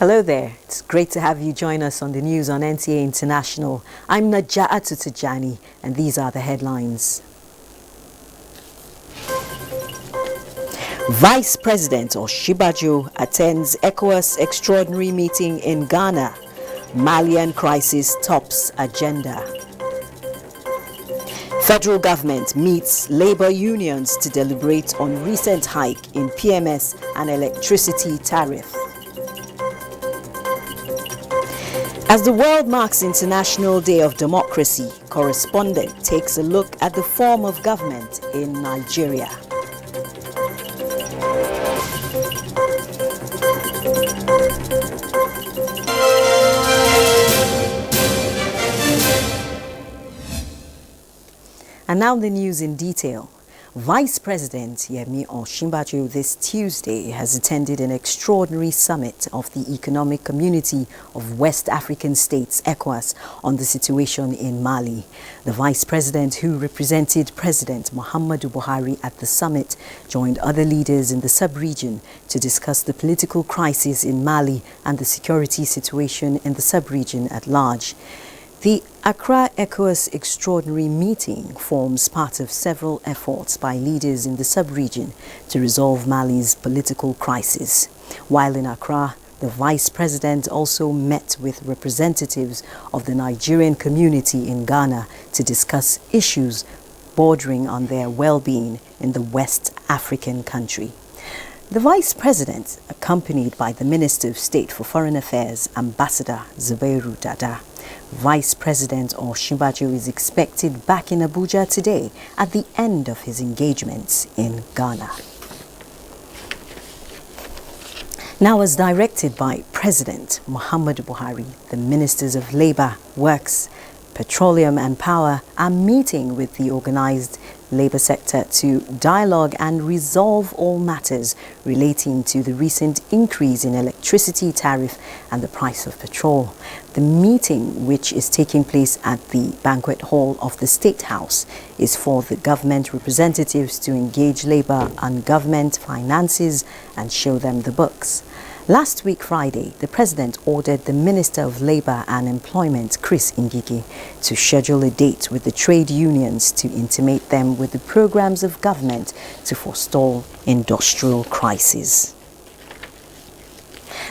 Hello there. It's great to have you join us on the news on NTA International. I'm Naja'atu Tijani, and these are the headlines. Vice President Osinbajo attends ECOWAS extraordinary meeting in Ghana. Malian crisis tops agenda. Federal government meets labor unions to deliberate on recent hike in PMS and electricity tariff. As the world marks International Day of Democracy, correspondent takes a look at the form of government in Nigeria. And now the news in detail. Vice President Yemi Osinbajo this Tuesday has attended an extraordinary summit of the Economic Community of West African States, ECOWAS, on the situation in Mali. The Vice President, who represented President Muhammadu Buhari at the summit, joined other leaders in the sub-region to discuss the political crisis in Mali and the security situation in the sub-region at large. The Accra ECOWAS Extraordinary Meeting forms part of several efforts by leaders in the sub-region to resolve Mali's political crisis. While in Accra, the Vice President also met with representatives of the Nigerian community in Ghana to discuss issues bordering on their well-being in the West African country. The Vice President, accompanied by the Minister of State for Foreign Affairs, Ambassador Zubairu Dada. Vice President Osinbajo is expected back in Abuja today at the end of his engagements in Ghana. Now, as directed by President Muhammadu Buhari, the Ministers of Labour, Works, Petroleum and Power are meeting with the organized labour sector to dialogue and resolve all matters relating to the recent increase in electricity tariff and the price of petrol. The meeting, which is taking place at the banquet hall of the State House, is for the government representatives to engage labour on government finances and show them the books. Last week, Friday, the President ordered the Minister of Labour and Employment, Chris Ngige, to schedule a date with the trade unions to intimate them with the programs of government to forestall industrial crisis.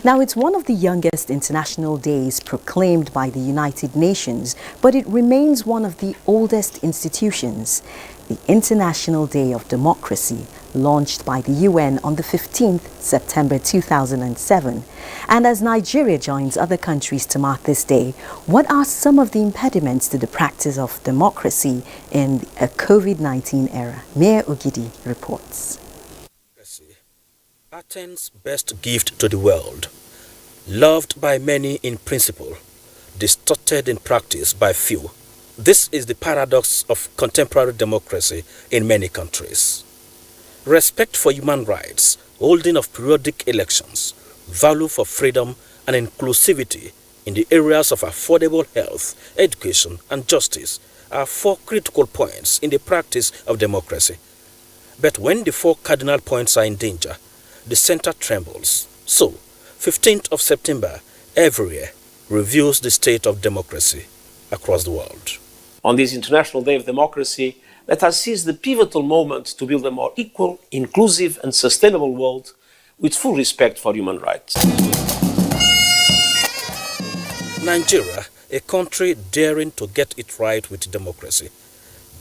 Now, it's one of the youngest international days proclaimed by the United Nations, but it remains one of the oldest institutions. The International Day of Democracy, launched by the UN on the 15th September 2007. And as Nigeria joins other countries to mark this day, what are some of the impediments to the practice of democracy in a COVID-19 era? Mayor Ogidi reports. Athens' best gift to the world, loved by many in principle, distorted in practice by few. This is the paradox of contemporary democracy in many countries. Respect for human rights, holding of periodic elections, value for freedom and inclusivity in the areas of affordable health, education and justice are four critical points in the practice of democracy. But when the four cardinal points are in danger, the center trembles. So, 15th of September every year reviews the state of democracy across the world. On this International Day of Democracy, let us seize the pivotal moment to build a more equal, inclusive and sustainable world with full respect for human rights. Nigeria, a country daring to get it right with democracy,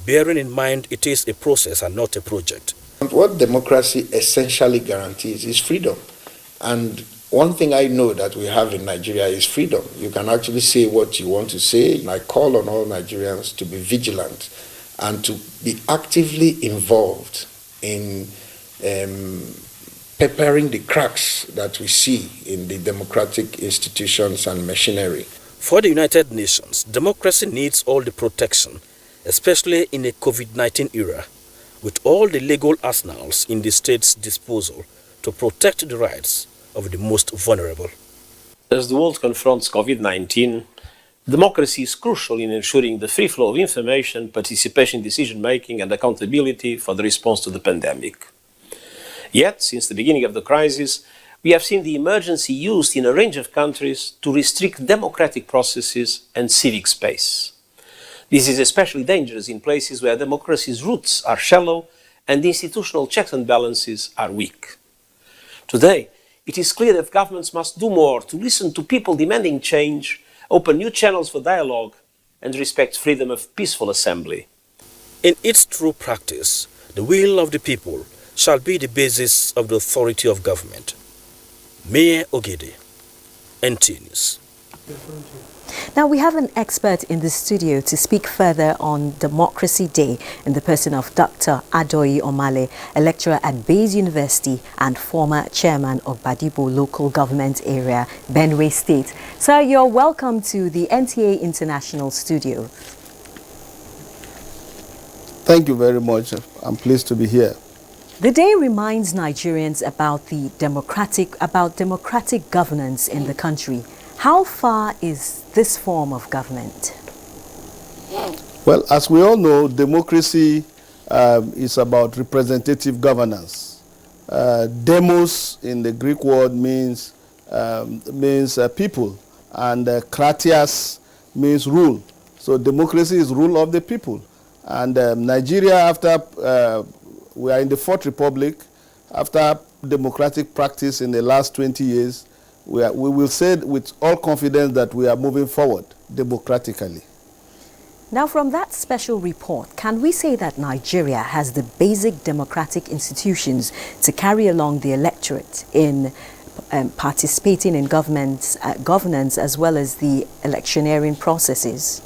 bearing in mind it is a process and not a project. What democracy essentially guarantees is freedom. And one thing I know that we have in Nigeria is freedom. You can actually say what you want to say. I call on all Nigerians to be vigilant and to be actively involved in preparing the cracks that we see in the democratic institutions and machinery. For the United Nations, democracy needs all the protection, especially in a COVID-19 era, with all the legal arsenals in the state's disposal to protect the rights of the most vulnerable. As the world confronts COVID-19, democracy is crucial in ensuring the free flow of information, participation in decision-making and accountability for the response to the pandemic. Yet, since the beginning of the crisis, We have seen the emergency used in a range of countries to restrict democratic processes and civic space. This is especially dangerous in places where democracy's roots are shallow and institutional checks and balances are weak. Today, it is clear that governments must do more to listen to people demanding change, open new channels for dialogue, and respect freedom of peaceful assembly. In its true practice, the will of the people shall be the basis of the authority of government. Mayor Ogede, NTA News. Now, we have an expert in the studio to speak further on Democracy Day in the person of Dr. Adoyi Omale, a lecturer at Bayes University and former chairman of Badibo Local Government Area, Benue State. Sir, you're welcome to the NTA International Studio. Thank you very much. I'm pleased to be here. The day reminds Nigerians about democratic governance in the country. How far is this form of government? Well, as we all know, democracy is about representative governance. Demos in the Greek word means people, and kratias means rule. So democracy is rule of the people. And Nigeria, after we are in the Fourth Republic, after democratic practice in the last 20 years, we will say with all confidence that we are moving forward democratically. Now, from that special report, can we say that Nigeria has the basic democratic institutions to carry along the electorate in participating in governance as well as the electioneering processes?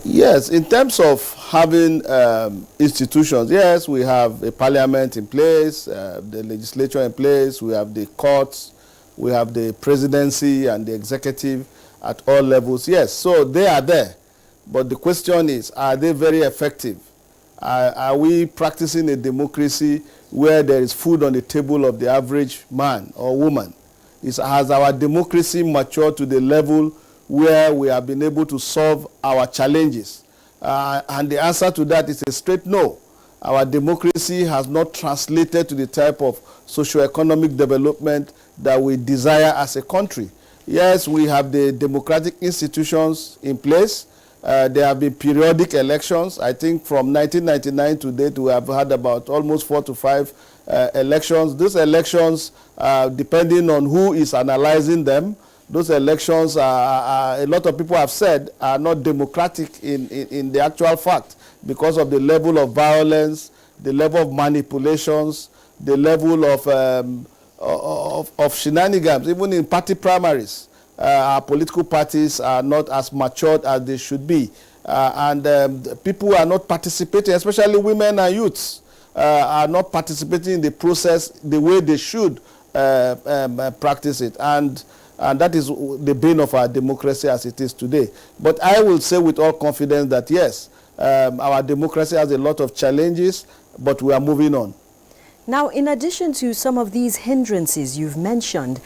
Yes, in terms of having institutions, yes, we have a parliament in place, the legislature in place, we have the courts, we have the presidency and the executive at all levels. Yes, so they are there. But the question is, are they very effective? Are we practicing a democracy where there is food on the table of the average man or woman? Has our democracy matured to the level where we have been able to solve our challenges? And the answer to that is a straight no. Our democracy has not translated to the type of socio-economic development that we desire as a country. Yes, we have the democratic institutions in place. There have been periodic elections. I think from 1999 to date, we have had about almost 4 to 5 elections. Those elections, depending on who is analyzing them, those elections, a lot of people have said, are not democratic in the actual fact because of the level of violence, the level of manipulations, the level of shenanigans. Even in party primaries, our political parties are not as matured as they should be. And people are not participating, especially women and youths, are not participating in the process the way they should practice it. And that is the bane of our democracy as it is today. But I will say with all confidence that yes, our democracy has a lot of challenges, but we are moving on. Now, in addition to some of these hindrances you've mentioned,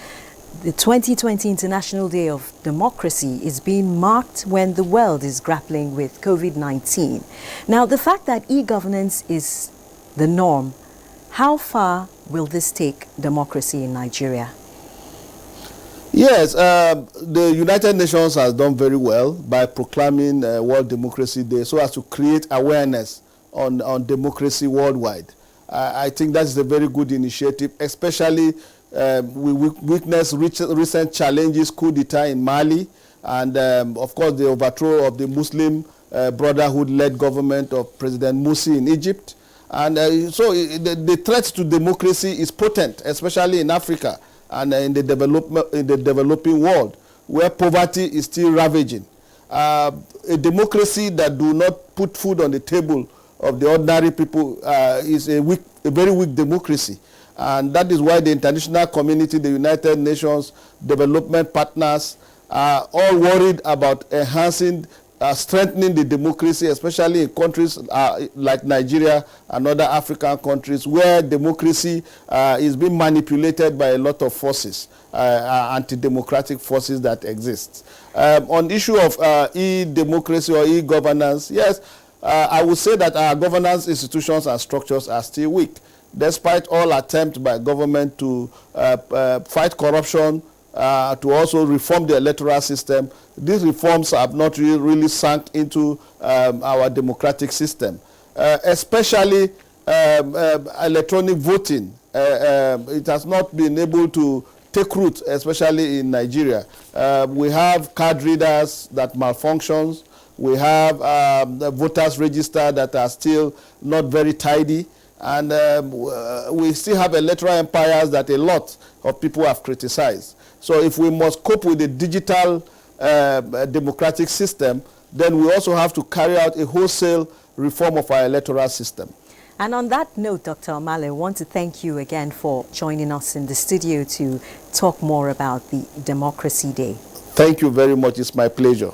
the 2020 International Day of Democracy is being marked when the world is grappling with COVID-19. Now, the fact that e-governance is the norm, how far will this take democracy in Nigeria? Yes, the United Nations has done very well by proclaiming World Democracy Day so as to create awareness on democracy worldwide. I think that is a very good initiative, especially we witnessed recent challenges, coup d'etat in Mali, and of course the overthrow of the Muslim Brotherhood-led government of President Morsi in Egypt. And so the threat to democracy is potent, especially in Africa and in the developing world, where poverty is still ravaging. A democracy that do not put food on the table of the ordinary people is a very weak democracy. And that is why the international community, the United Nations, development partners are all worried about enhancing, strengthening the democracy, especially in countries like Nigeria and other African countries where democracy is being manipulated by a lot of forces, anti-democratic forces that exist. On the issue of e-democracy or e-governance, yes, I would say that our governance institutions and structures are still weak. despite all attempts by government to fight corruption, to also reform the electoral system, these reforms have not really sunk into our democratic system, especially electronic voting. It has not been able to take root, especially in Nigeria. We have card readers that malfunctions. We have the voters register that are still not very tidy. And we still have electoral empires that a lot of people have criticized. So if we must cope with the digital democratic system, then we also have to carry out a wholesale reform of our electoral system. And on that note, Dr. Omale, I want to thank you again for joining us in the studio to talk more about the Democracy Day. Thank you very much. It's my pleasure.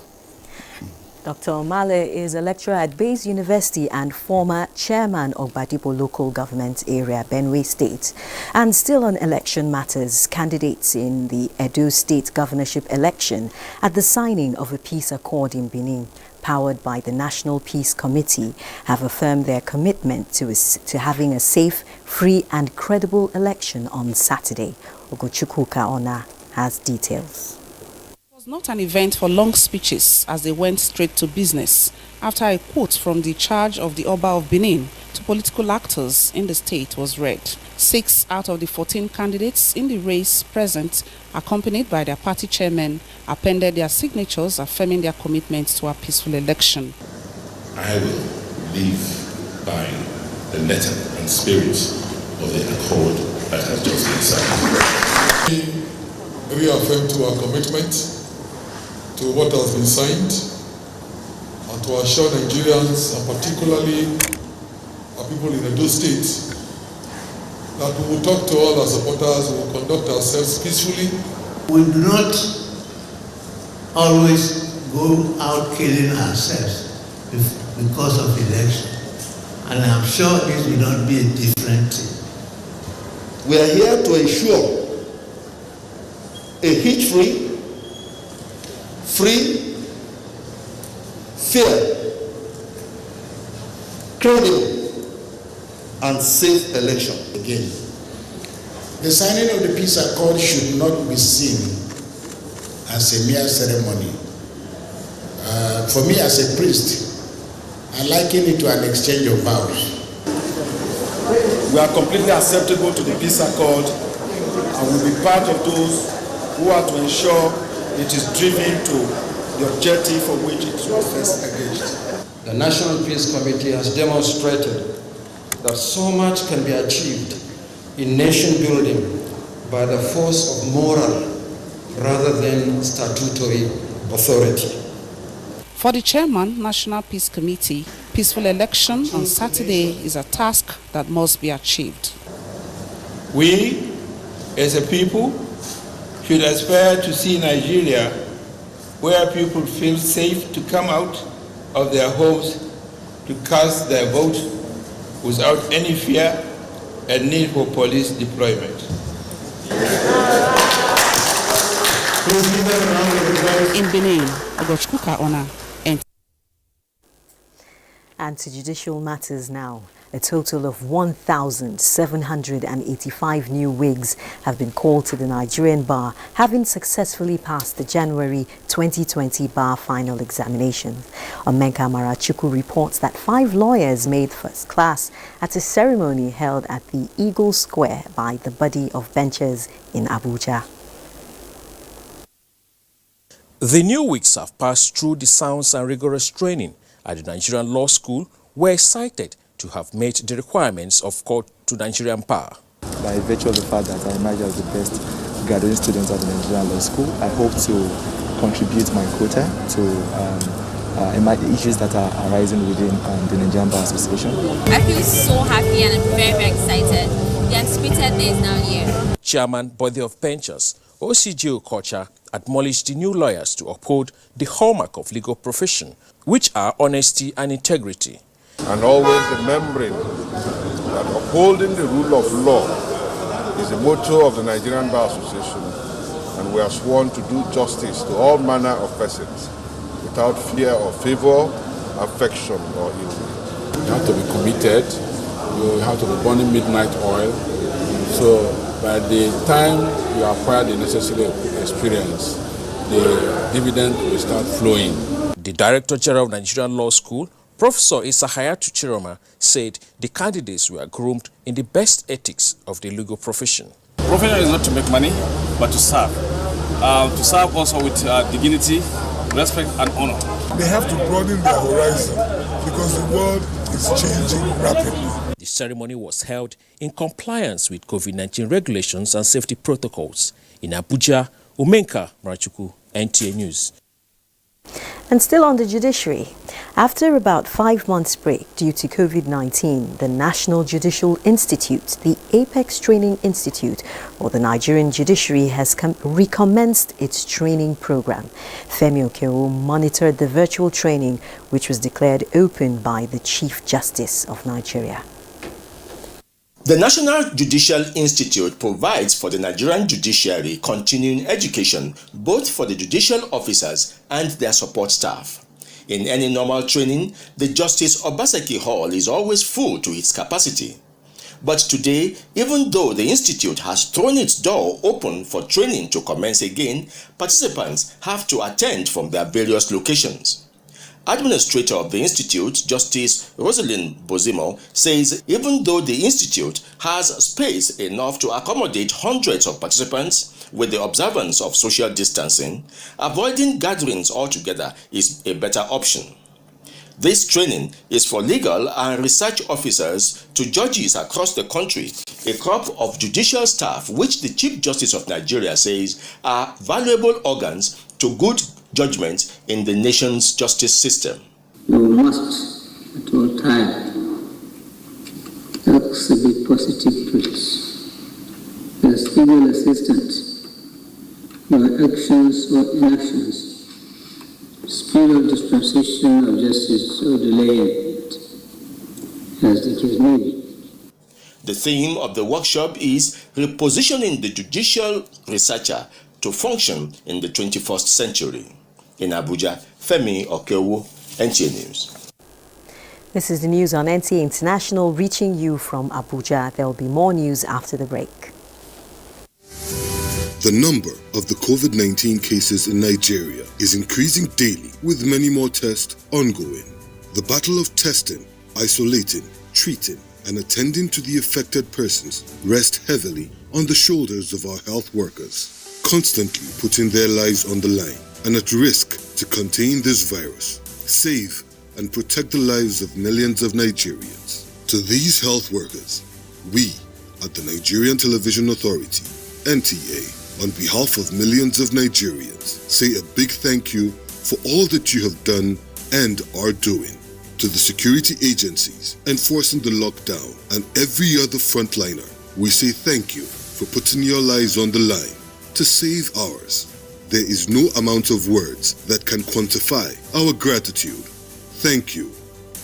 Dr. Omale is a lecturer at Bayes University and former chairman of Badibo Local Government Area, Benue State. And still on election matters, candidates in the Edo State governorship election at the signing of a peace accord in Benin, powered by the National Peace Committee, have affirmed their commitment to having a safe, free and credible election on Saturday. Ogochukwu Kaona has details. It was not an event for long speeches as they went straight to business after a quote from the charge of the Oba of Benin to political actors in the state was read. 6 out of the 14 candidates in the race present, accompanied by their party chairmen, appended their signatures affirming their commitment to a peaceful election. I will live by the letter and spirit of the accord that has just been signed. We reaffirm to our commitment to what has been signed and to assure Nigerians, and particularly our people in Edo State, that we will talk to all our supporters, we will conduct ourselves peacefully. We do not always go out killing ourselves because of election. And I'm sure this will not be a different thing. We are here to ensure a hitch-free, free, fair, credible, and safe election again. The signing of the peace accord should not be seen as a mere ceremony. For me as a priest, I liken it to an exchange of vows. We are completely acceptable to the peace accord and will be part of those who are to ensure it is driven to the objective for which it was first engaged. The National Peace Committee has demonstrated that so much can be achieved in nation building by the force of moral rather than statutory authority. For the chairman, National Peace Committee, peaceful election on Saturday is a task that must be achieved. We, as a people, should aspire to see Nigeria where people feel safe to come out of their homes to cast their vote without any fear and need for police deployment. In Benin, Ogochukwu Kaona. And to judicial matters now. A total of 1,785 new wigs have been called to the Nigerian bar, having successfully passed the January 2020 bar final examination. Omenka Marachuku reports that 5 lawyers made first class at a ceremony held at the Eagle Square by the Body of Benchers in Abuja. The new wigs have passed through the sounds and rigorous training at the Nigerian Law School, were excited to have met the requirements of court to Nigerian bar. By virtue of the fact that I emerged as the best graduating student at the Nigerian Law School, I hope to contribute my quota to the issues that are arising within the Nigerian Bar Association. I feel so happy and I'm very, very excited. The anticipated day is now here. Chairman Body of Benchers, OCJ Okocha, admonished the new lawyers to uphold the hallmark of legal profession, which are honesty and integrity. And always remembering that upholding the rule of law is the motto of the Nigerian Bar Association, and we are sworn to do justice to all manner of persons without fear of favor, affection, or ill will. You have to be committed, you have to be burning midnight oil. So by the time you acquire the necessary experience, the dividend will start flowing. The Director General of Nigerian Law School, Professor Isahayatu Chiroma, said the candidates were groomed in the best ethics of the legal profession. Profession is not to make money, but to serve. To serve also with dignity, respect and honor. They have to broaden their horizon because the world is changing rapidly. The ceremony was held in compliance with COVID-19 regulations and safety protocols. In Abuja, Umenka Marachuku, NTA News. And still on the judiciary, after about 5 months break due to COVID-19, the National Judicial Institute, the Apex Training Institute, or the Nigerian judiciary has recommenced its training program. Femi Okeowo monitored the virtual training, which was declared open by the Chief Justice of Nigeria. The National Judicial Institute provides for the Nigerian judiciary continuing education both for the judicial officers and their support staff. In any normal training, the Justice Obaseki Hall is always full to its capacity. But today, even though the institute has thrown its door open for training to commence again, participants have to attend from their various locations. Administrator of the Institute, Justice Rosalind Bozimo, says even though the Institute has space enough to accommodate hundreds of participants with the observance of social distancing, avoiding gatherings altogether is a better option. This training is for legal and research officers to judges across the country, a crop of judicial staff which the Chief Justice of Nigeria says are valuable organs to good judgment in the nation's justice system. You must at all times exhibit positive traits. As legal assistant, your actions or inactions, speed of dispensation of justice or delay it, as the case may be. The theme of the workshop is repositioning the judicial researcher to function in the 21st century. In Abuja, Femi Okeowo, NTA News. This is the news on NTA International reaching you from Abuja. There will be more news after the break. The number of the COVID-19 cases in Nigeria is increasing daily, with many more tests ongoing. The battle of testing, isolating, treating, and attending to the affected persons rests heavily on the shoulders of our health workers, constantly putting their lives on the line and at risk to contain this virus, save and protect the lives of millions of Nigerians. To these health workers, we at the Nigerian Television Authority, NTA, on behalf of millions of Nigerians, say a big thank you for all that you have done and are doing. To the security agencies enforcing the lockdown and every other frontliner, we say thank you for putting your lives on the line to save ours. There is no amount of words that can quantify our gratitude. Thank you.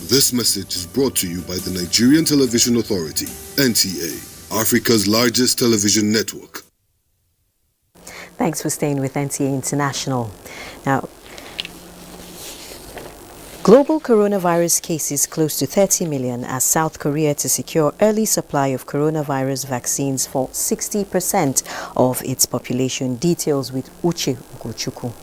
This message is brought to you by the Nigerian Television Authority, NTA, Africa's largest television network. Thanks for staying with NTA International. Now, global coronavirus cases close to 30 million as South Korea to secure early supply of coronavirus vaccines for 60% of its population. Details with Uche Ugochukwu.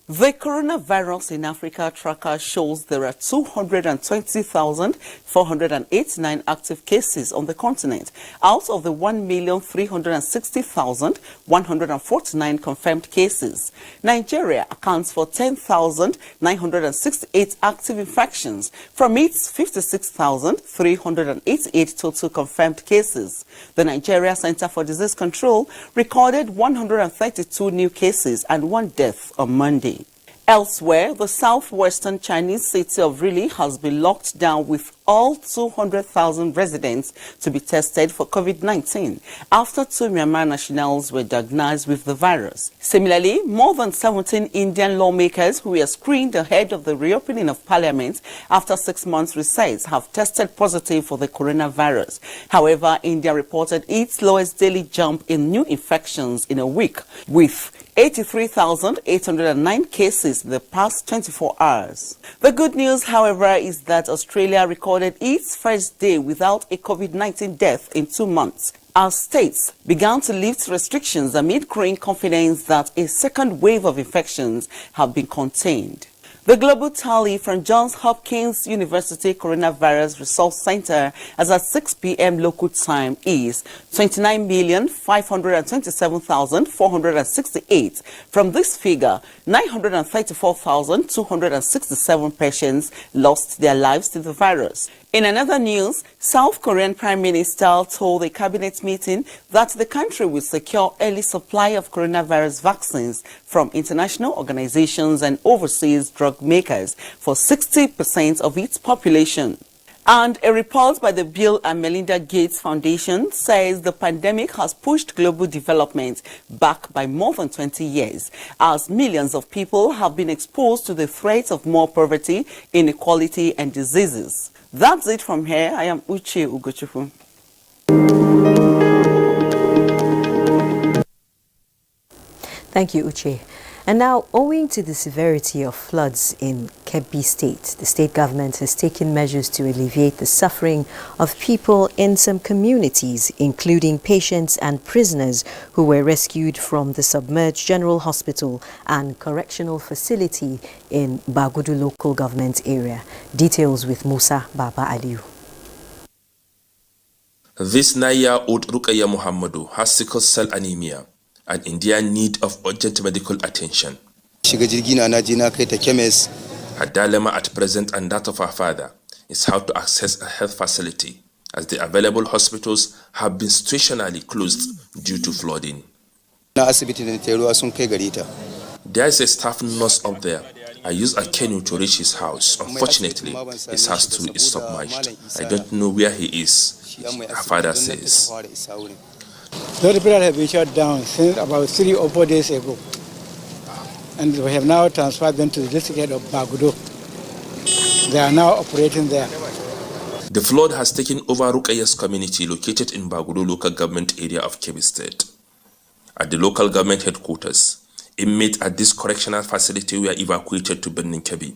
The coronavirus in Africa tracker shows there are 220,489 active cases on the continent, out of the 1,360,149 confirmed cases. Nigeria accounts for 10,968 active infections from its 56,388 total confirmed cases. The Nigeria Center for Disease Control recorded 132 new cases and 1 death on Monday. Elsewhere, the southwestern Chinese city of Rili has been locked down with all 200,000 residents to be tested for COVID-19 after 2 Myanmar nationals were diagnosed with the virus. Similarly, more than 17 Indian lawmakers who were screened ahead of the reopening of parliament after 6 months recess have tested positive for the coronavirus. However, India reported its lowest daily jump in new infections in a week, with 83,809 cases in the past 24 hours. The good news, however, is that Australia recorded its first day without a COVID-19 death in 2 months, as states began to lift restrictions amid growing confidence that a second wave of infections have been contained. The global tally from Johns Hopkins University Coronavirus Resource Center as at 6 p.m. local time is 29,527,468. From this figure, 934,267 patients lost their lives to the virus. In another news, South Korean Prime Minister told a cabinet meeting that the country will secure early supply of coronavirus vaccines from international organizations and overseas drug makers for 60% of its population. And a report by the Bill and Melinda Gates Foundation says the pandemic has pushed global development back by more than 20 years, as millions of people have been exposed to the threat of more poverty, inequality, and diseases. That's it from here. I am Uche Ugochukwu. Thank you, Uche. And now, owing to the severity of floods in Kebbi State, the state government has taken measures to alleviate the suffering of people in some communities, including patients and prisoners who were rescued from the submerged General Hospital and Correctional Facility in Bagudu local government area. Details with Musa Baba Aliu. This 9-year-old Rukaya Muhammadu has sickle cell anemia and in dire need of urgent medical attention. Her dilemma at present and that of her father is how to access a health facility, as the available hospitals have been stationarily closed due to flooding. There is a staff nurse up there. I used a canoe to reach his house. Unfortunately, his house too is submerged. I don't know where he is, her father says. The hospital have been shut down since about 3 or 4 days ago, and we have now transferred them to the district head of Bagudo. They are now operating there. The flood has taken over Rukaya's community located in Bagudo local government area of Kebbi State. At the local government headquarters, inmates at this correctional facility were evacuated to Benin Kebbi.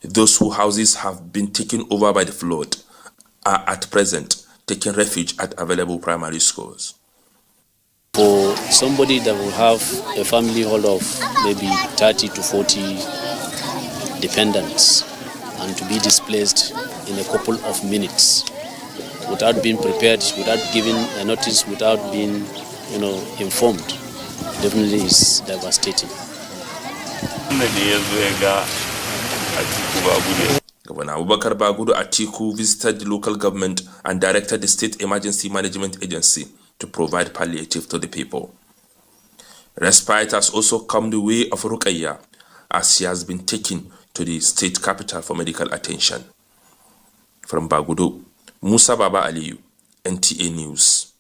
Those whose houses have been taken over by the flood are at present taking refuge at available primary schools. For somebody that will have a family hold of maybe 30 to 40 dependents and to be displaced in a couple of minutes without being prepared, without giving a notice, without being, informed, definitely is devastating. Governor Abubakar Bagudu Atiku visited the local government and directed the State Emergency Management Agency to provide palliative to the people. Respite has also come the way of Rukaya, as she has been taken to the state capital for medical attention. From Bagudu, Musa Baba Aliyu, NTA News.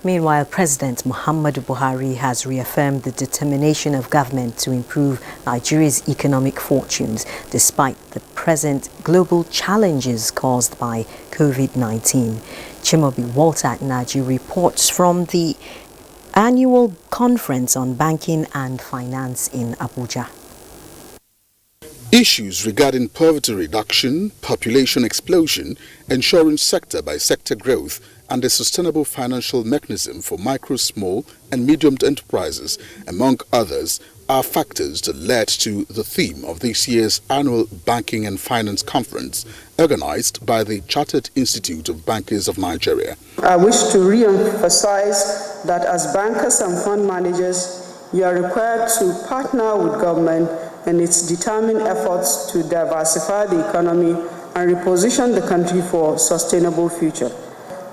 Meanwhile, President Muhammadu Buhari has reaffirmed the determination of government to improve Nigeria's economic fortunes despite the present global challenges caused by COVID-19. Chimobi Walter Naji reports from the annual conference on banking and finance in Abuja. Issues regarding poverty reduction, population explosion, ensuring sector-by-sector growth, and a sustainable financial mechanism for micro, small, and medium enterprises, among others, are factors that led to the theme of this year's annual Banking and Finance Conference, organized by the Chartered Institute of Bankers of Nigeria. I wish to re-emphasize that as bankers and fund managers, you are required to partner with government in its determined efforts to diversify the economy and reposition the country for a sustainable future.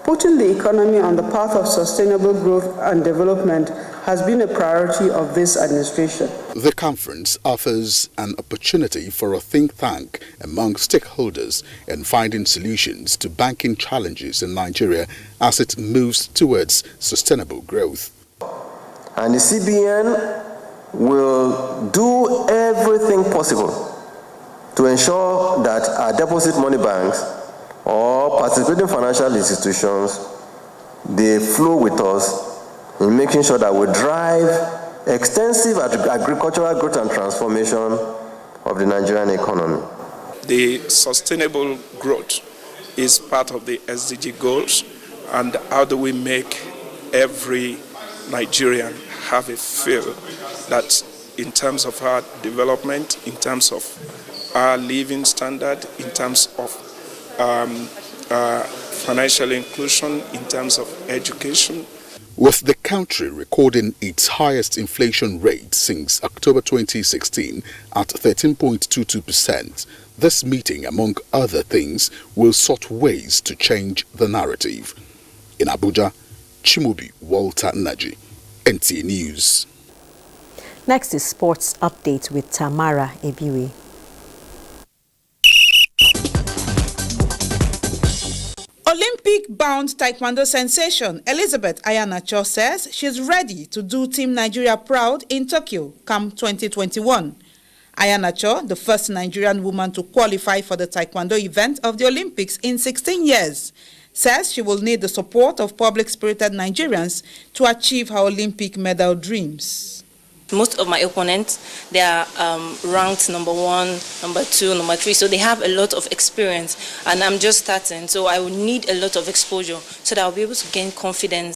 Putting the economy on the path of sustainable growth and development has been a priority of this administration. The conference offers an opportunity for a think tank among stakeholders in finding solutions to banking challenges in Nigeria as it moves towards sustainable growth. And the CBN will do everything possible to ensure that our deposit money banks or participating financial institutions, they flow with us in making sure that we drive extensive agricultural growth and transformation of the Nigerian economy. The sustainable growth is part of the SDG goals, and how do we make every Nigerian have a feel that in terms of our development, in terms of our living standard, in terms of financial inclusion, in terms of education. With the country recording its highest inflation rate since October 2016 at 13.22%, this meeting, among other things, will sort ways to change the narrative. In Abuja, Chimubi Walter Naji, NTA News. Next is Sports Update with Tamara Ebiwe. Olympic-bound taekwondo sensation Elizabeth Ayanacho says she's ready to do Team Nigeria proud in Tokyo come 2021. Ayanacho, the first Nigerian woman to qualify for the taekwondo event of the Olympics in 16 years, says she will need the support of public-spirited Nigerians to achieve her Olympic medal dreams. Most of my opponents, they are ranked number 1, number 2, number 3, so they have a lot of experience, and I'm just starting, so I will need a lot of exposure so that I'll be able to gain confidence.